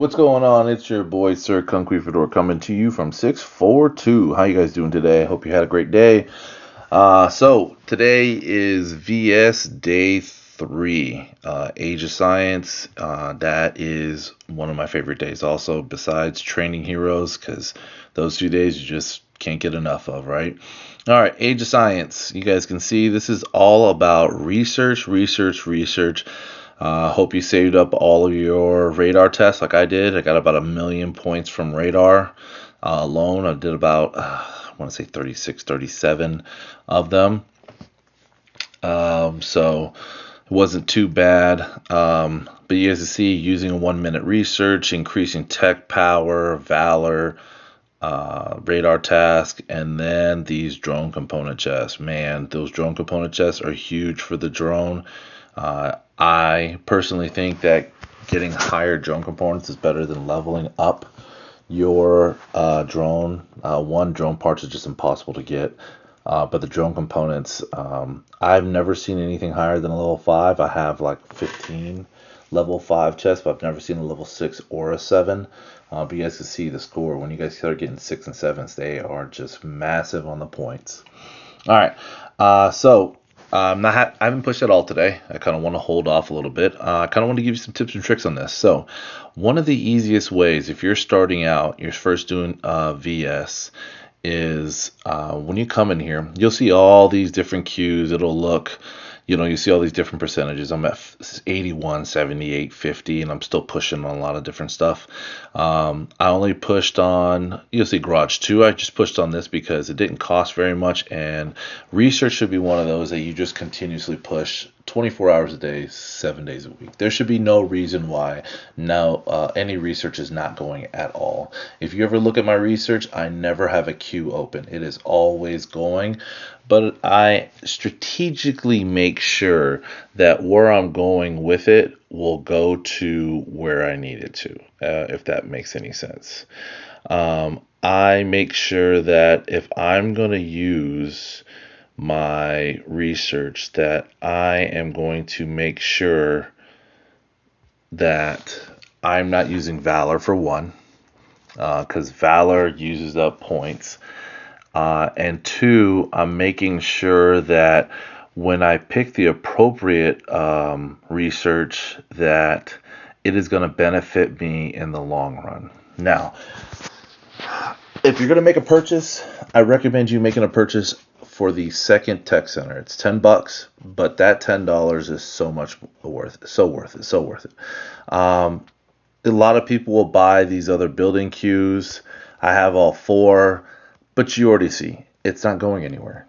What's going on? It's your boy Sir Conquistador coming to you from 642. How you guys doing today? I hope you had a great day. So today is VS day 3, Age of Science. That is one of my favorite days also, besides Training Heroes, because those 2 days you just can't get enough of, right? All right, Age of Science. You guys can see this is all about research, research, research. Hope you saved up all of your radar tests like I did. I got about 1 million points from radar alone. I did about, I want to say 36, 37 of them. So it wasn't too bad. But you guys can see using a 1 minute research, increasing tech power, valor, radar task, and then these drone component chests. Man, those drone component chests are huge for the drone. I personally think that getting higher drone components is better than leveling up your drone. One, drone parts is just impossible to get. But the drone components, I've never seen anything higher than a level 5. I have like 15 level 5 chests, but I've never seen a level 6 or a 7. But you guys can see the score. When you guys start getting 6 and 7s, they are just massive on the points. All right. So I haven't pushed at all today. I kind of want to hold off a little bit. I kind of want to give you some tips and tricks on this. So, one of the easiest ways, if you're starting out, you're first doing VS, is when you come in here, you'll see all these different cues. It'll look, you see all these different percentages. I'm at 81, 78, 50, and I'm still pushing on a lot of different stuff. I only pushed on, you'll see Garage 2. I just pushed on this because it didn't cost very much, and research should be one of those that you just continuously push 24 hours a day, 7 days a week. There should be no reason why any research is not going at all. If you ever look at my research, I never have a queue open. It is always going, but I strategically make sure that where I'm going with it will go to where I need it to, if that makes any sense. I make sure that if I'm going to use my research, that I am going to make sure that I'm not using Valor for one, because Valor uses up points. And two, I'm making sure that when I pick the appropriate research, that it is going to benefit me in the long run. Now, if you're going to make a purchase, I recommend you making a purchase for the second tech center. It's $10, but that $10 is so much worth it. So worth it. So worth it. A lot of people will buy these other building queues. I have all four, but you already see it's not going anywhere.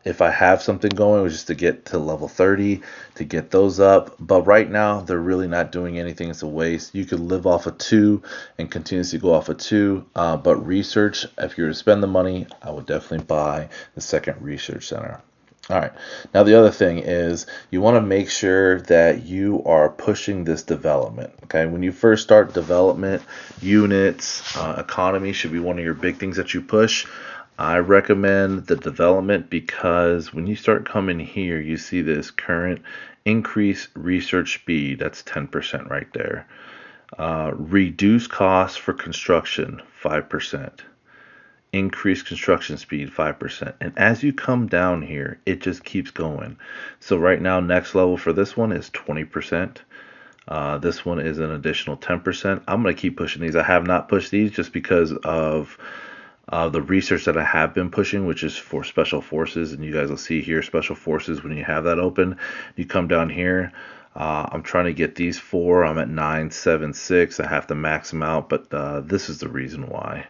If I have something going, it was just to get to level 30 to get those up. But right now, they're really not doing anything. It's a waste. You could live off of 2 and continuously go off of 2. But research, if you were to spend the money, I would definitely buy the second research center. All right. Now, the other thing is you want to make sure that you are pushing this development. Okay. When you first start development, units, economy should be one of your big things that you push. I recommend the development because when you start coming here, you see this current increase research speed. That's 10% right there. Reduce costs for construction, 5%. Increase construction speed 5%, and as you come down here it just keeps going. So right now next level for this one is 20%. This one is an additional 10%. I'm going to keep pushing these. I have not pushed these just because of the research that I have been pushing, which is for special forces, and you guys will see here special forces. When you have that open, you come down here. I'm trying to get these 4. I'm at 976. I have to max them out, but this is the reason why.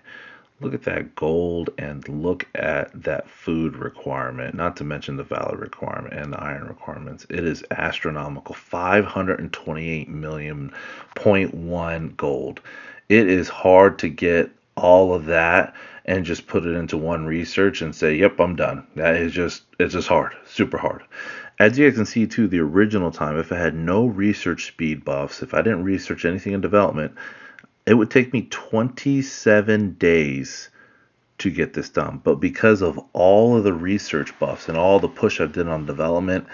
Look at that gold and look at that food requirement, not to mention the valor requirement and the iron requirements. It is astronomical. 528 million point one gold. It is hard to get all of that and just put it into one research and say, yep, I'm done. It's just hard, super hard. As you guys can see too, the original time, if I had no research speed buffs, if I didn't research anything in development, it would take me 27 days to get this done. But because of all of the research buffs and all the push I've done on development,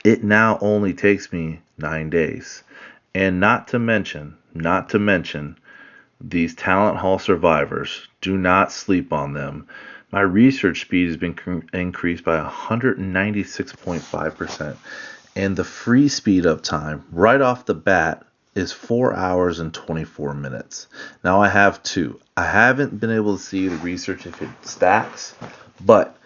it now only takes me 9 days. And not to mention, these talent hall survivors, do not sleep on them. My research speed has been increased by 196.5%. And the free speed up time, right off the bat, is 4 hours and 24 minutes. Now I have two. I haven't been able to see the research if it stacks, but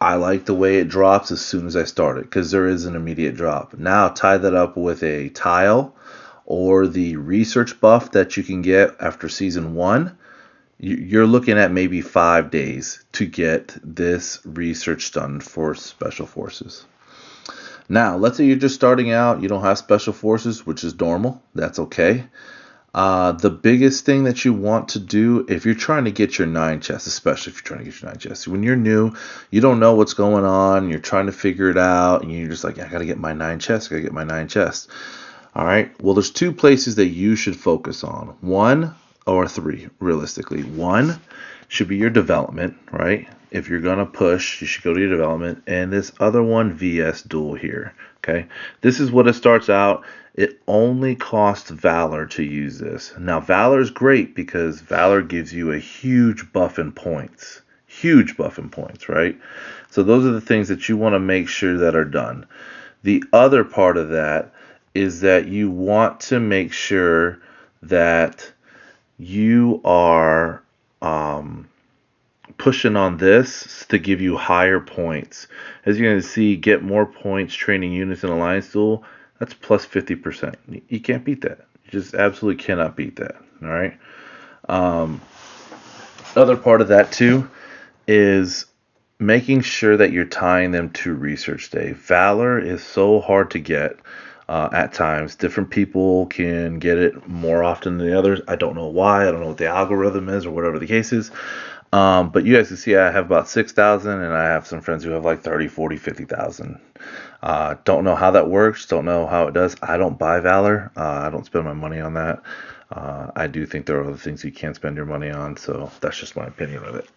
I like the way it drops as soon as I start it because there is an immediate drop. Now tie that up with a tile or the research buff that you can get after season 1. You're looking at maybe 5 days to get this research done for special forces. Now, let's say you're just starting out, you don't have special forces, which is normal. That's okay. The biggest thing that you want to do if you're trying to get your 9 chests, especially if you're trying to get your 9 chests, when you're new, you don't know what's going on, you're trying to figure it out, and you're just like, I gotta get my 9 chests, I gotta get my 9 chests. All right, well, there's 2 places that you should focus on. 1 or 3, realistically. 1 should be your development, right? If you're gonna push, you should go to your development. And this other one, VS Duel here, okay? This is what it starts out. It only costs Valor to use this. Now, Valor is great because Valor gives you a huge buff in points. Huge buff in points, right? So those are the things that you want to make sure that are done. The other part of that is that you want to make sure that you are pushing on this to give you higher points. As you're going to see, get more points training units in Alliance Duel. That's plus 50%. You can't beat that. You just absolutely cannot beat that. All right. Other part of that too is making sure that you're tying them to research day. Valor is so hard to get at times. Different people can get it more often than the others. I don't know why. I don't know what the algorithm is or whatever the case is. But you guys can see I have about 6,000 and I have some friends who have like 30, 40, 50,000. Don't know how that works. Don't know how it does. I don't buy Valor. I don't spend my money on that. I do think there are other things you can't spend your money on. So that's just my opinion of it.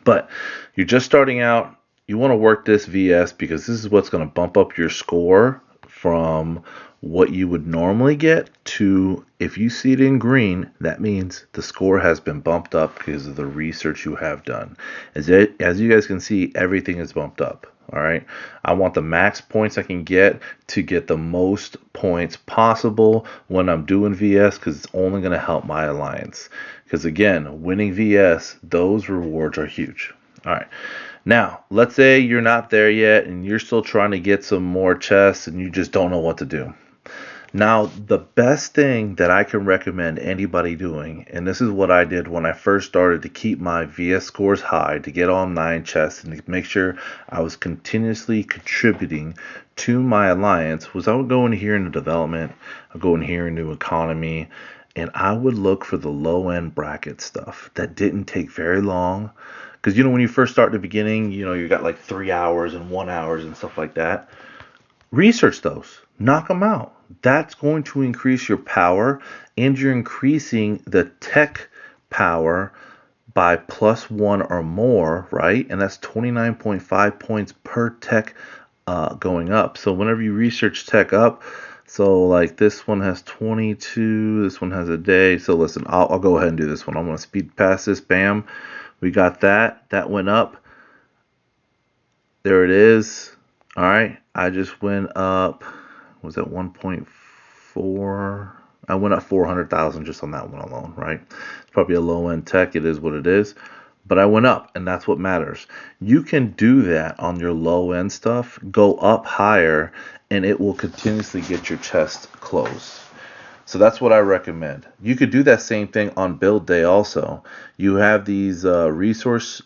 But you're just starting out. You want to work this VS because this is what's going to bump up your score from what you would normally get to, if you see it in green, that means the score has been bumped up because of the research you have done. As you guys can see, everything is bumped up. All right. I want the max points I can get to get the most points possible when I'm doing VS because it's only going to help my alliance. Because again, winning VS, those rewards are huge. All right. Now, let's say you're not there yet and you're still trying to get some more chests and you just don't know what to do. Now, the best thing that I can recommend anybody doing, and this is what I did when I first started to keep my VS scores high, to get all 9 chests and to make sure I was continuously contributing to my alliance, was I would go in here into development, I'd go in here into economy, and I would look for the low-end bracket stuff that didn't take very long. Because, when you first start at the beginning, you got like 3 hours and 1 hour and stuff like that. Research those. Knock them out. That's going to increase your power, and you're increasing the tech power by +1 or more, right? And that's 29.5 points per tech going up. So whenever you research tech up, so like this one has 22, this one has a day. So listen, I'll go ahead and do this one. I'm going to speed past this. Bam. We got that. That went up. There it is. All right. I just went up. Was that 1.4? I went up 400,000 just on that one alone, right? It's probably a low-end tech. It is what it is. But I went up, and that's what matters. You can do that on your low-end stuff. Go up higher, and it will continuously get your chest closed. So that's what I recommend. You could do that same thing on build day also. You have these resource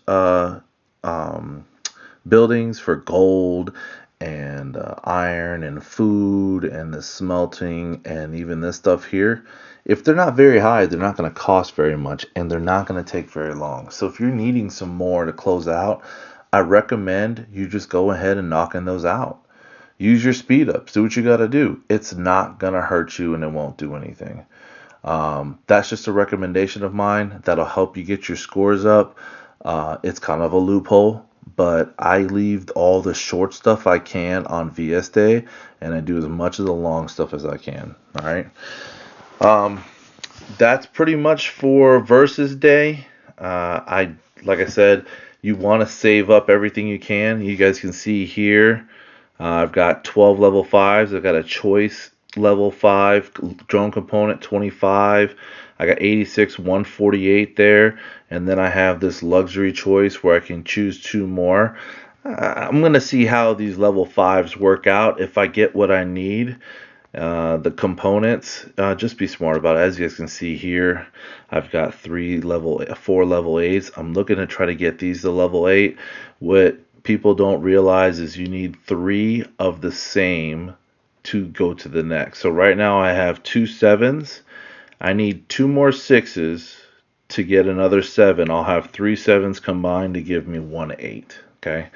buildings for gold and iron and food and the smelting and even this stuff here. If they're not very high, they're not going to cost very much and they're not going to take very long. So if you're needing some more to close out, I recommend you just go ahead and knock those out. Use your speed ups. Do what you got to do. It's not going to hurt you and it won't do anything. That's just a recommendation of mine that'll help you get your scores up. It's kind of a loophole. but I leave all the short stuff I can on VS Day, and I do as much of the long stuff as I can. All right. That's pretty much for versus day. Like I said, you want to save up everything you can. You guys can see here, I've got 12 level 5s. I've got a choice level 5 drone component 25. I got 86 148 there, and then I have this luxury choice where I can choose 2 more. I'm gonna see how these level 5s work out. If I get what I need, the components, just be smart about it. As you guys can see here, I've got 4 level 8s. I'm looking to try to get these to level 8. What people don't realize is you need 3 of the same to go to the next. So right now I have 2 7s. I need 2 more 6s to get another 7. I'll have 3 7s combined to give me 1 8. Okay.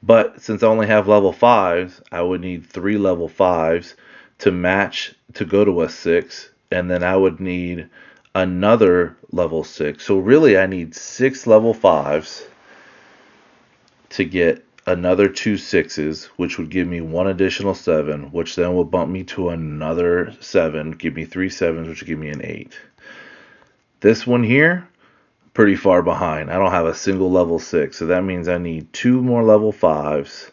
But since I only have level 5s, I would need 3 level 5s to match to go to a 6, and then I would need another level 6. So really I need 6 level 5s to get another 2 6s, which would give me 1 additional 7, which then will bump me to another 7, give me 3 7s, which will give me an 8. This one here, pretty far behind. I don't have a single level 6, so that means I need 2 more level 5s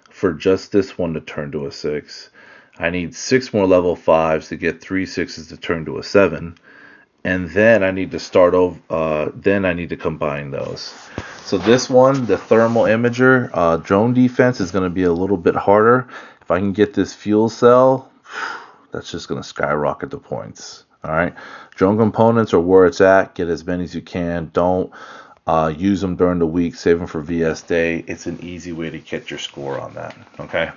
for just this one to turn to a 6. I need 6 more level 5s to get 3 6s to turn to a 7. And then I need to start over, then I need to combine those. So this one, the thermal imager, drone defense, is going to be a little bit harder. If I can get this fuel cell, that's just going to skyrocket the points. All right. Drone components are where it's at. Get as many as you can. Don't use them during the week. Save them for VS Day. It's an easy way to get your score on that. Okay.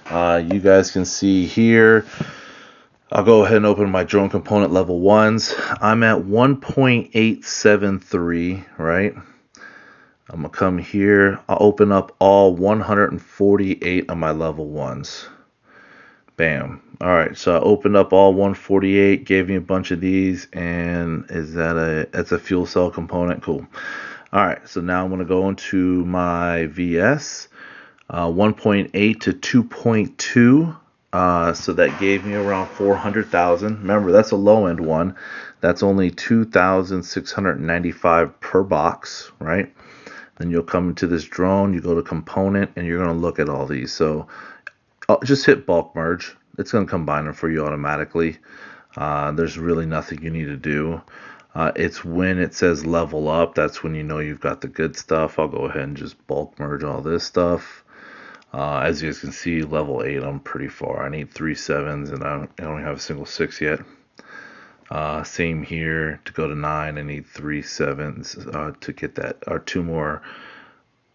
You guys can see here, I'll go ahead and open my drone component level 1s. I'm at 1.873, right? I'm going to come here. I'll open up all 148 of my level 1s. Bam. All right, so I opened up all 148, gave me a bunch of these, and that's a fuel cell component. Cool. All right, so now I'm going to go into my VS. 1.8 to 2.2, so that gave me around 400,000. Remember, that's a low end one. That's only 2,695 per box, right? Then you'll come into this drone, you go to component, and you're going to look at all these. So just hit bulk merge. It's going to combine them for you automatically. There's really nothing you need to do. It's when it says level up, that's when you know you've got the good stuff. I'll go ahead and just bulk merge all this stuff. As you guys can see, level 8, I'm pretty far. I need 3 7s, and I don't have a single 6 yet. Same here. To go to 9, I need 3 7s to get that, or 2 more.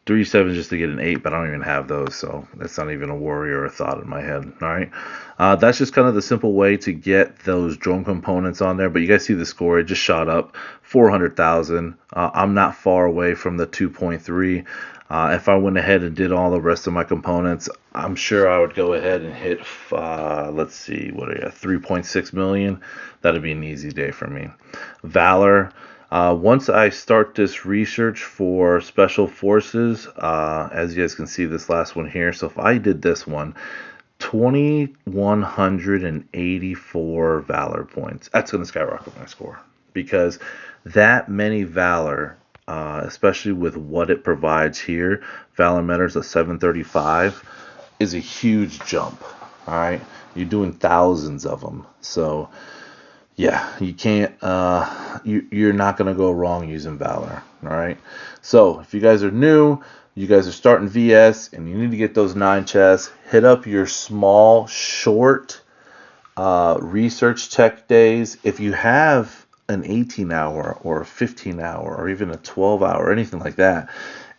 3 7s just to get an 8, but I don't even have those, so that's not even a worry or a thought in my head. All right, that's just kind of the simple way to get those drone components on there. But you guys see the score; it just shot up 400,000. I'm not far away from the 2.3. If I went ahead and did all the rest of my components, I'm sure I would go ahead and hit, let's see, what are you, 3.6 million? That'd be an easy day for me. Valor. Once I start this research for special forces, as you guys can see this last one here, so if I did this one, 2,184 Valor points, that's going to skyrocket my score, because that many Valor, especially with what it provides here, Valor Meters of 735, is a huge jump. All right, you're doing thousands of them, so yeah, you can't, you're not going to go wrong using Valor. All right, so if you guys are new, you guys are starting VS and you need to get those 9 chests, hit up your small short research tech days. If you have an 18-hour or a 15-hour or even a 12-hour or anything like that,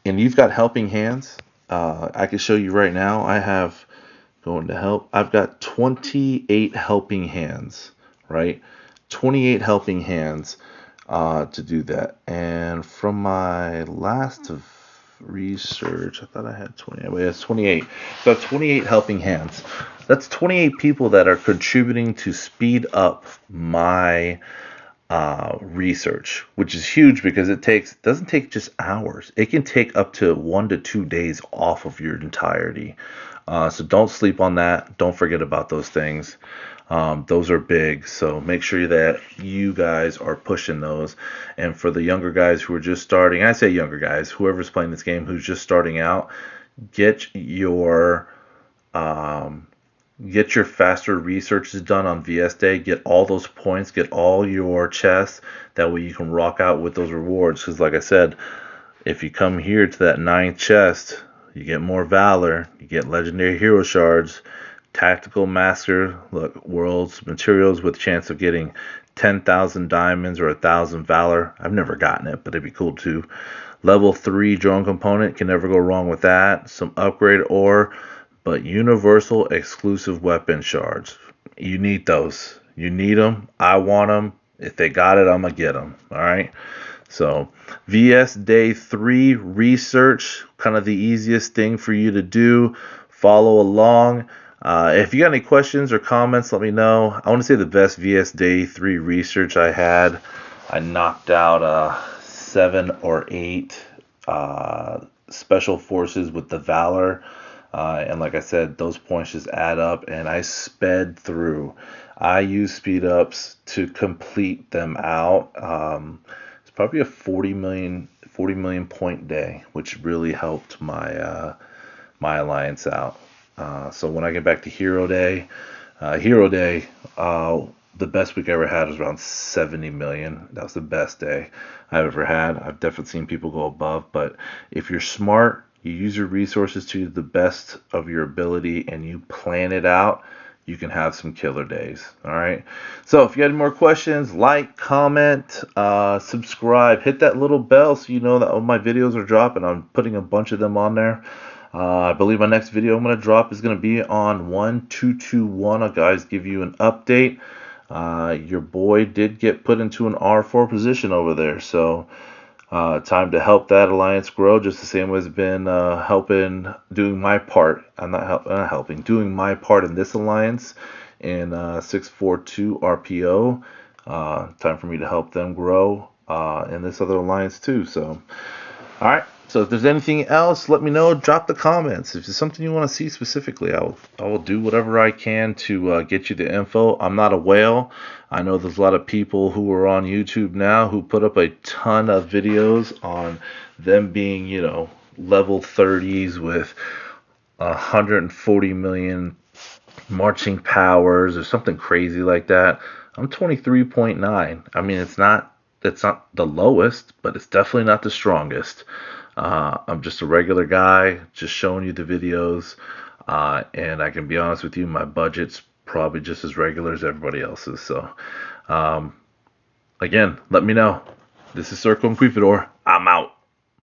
and you've got helping hands, I can show you right now. I have, going to help, I've got 28 helping hands, right? 28 helping hands to do that. And from my last research, I thought I had 20. Anyway, it's 28. So I have 28 helping hands. That's 28 people that are contributing to speed up my research, which is huge because it doesn't take just hours. It can take up to 1 to 2 days off of your entirety. So don't sleep on that. Don't forget about those things. Those are big. So make sure that you guys are pushing those. And for the younger guys who are just starting, I say younger guys, whoever's playing this game who's just starting out, get your get your faster researches done on VS Day. Get all those points. Get all your chests. That way you can rock out with those rewards. Because like I said, if you come here to that 9th chest, you get more Valor. You get Legendary Hero Shards. Tactical Master, look, Worlds materials with chance of getting 10,000 diamonds or 1,000 Valor. I've never gotten it, but it'd be cool too. Level 3 drone component, can never go wrong with that. Some upgrade ore, but universal exclusive weapon shards. You need those. You need them. I want them. If they got it, I'm going to get them. All right. So VS Day 3 research, kind of the easiest thing for you to do. Follow along. If you got any questions or comments, let me know. I want to say the best VS Day 3 research I had, I knocked out 7 or 8 special forces with the Valor. And like I said, those points just add up, and I sped through. I use speed ups to complete them out. It's probably a 40 million point day, which really helped my my alliance out. So when I get back to Hero Day, the best week I ever had was around 70 million. That was the best day I've ever had. I've definitely seen people go above, but if you're smart, you use your resources to the best of your ability and you plan it out, you can have some killer days. All right. So if you got any more questions, like, comment, subscribe, hit that little bell so you know that all my videos are dropping. I'm putting a bunch of them on there. I believe my next video I'm going to drop is going to be on 1221. I'll guys give you an update. Your boy did get put into an R4 position over there, so time to help that alliance grow, just the same way as been helping, doing my part. I'm not helping, doing my part in this alliance in 642 RPO. Time for me to help them grow in this other alliance too. So, all right. So if there's anything else, let me know. Drop the comments. If there's something you want to see specifically, I will do whatever I can to get you the info. I'm not a whale. I know there's a lot of people who are on YouTube now who put up a ton of videos on them being, level 30s with 140 million marching powers or something crazy like that. I'm 23.9. I mean, it's not the lowest, but it's definitely not the strongest. I'm just a regular guy, just showing you the videos, and I can be honest with you, my budget's probably just as regular as everybody else's. So, again, let me know. This is Circle Inquisitor. I'm out.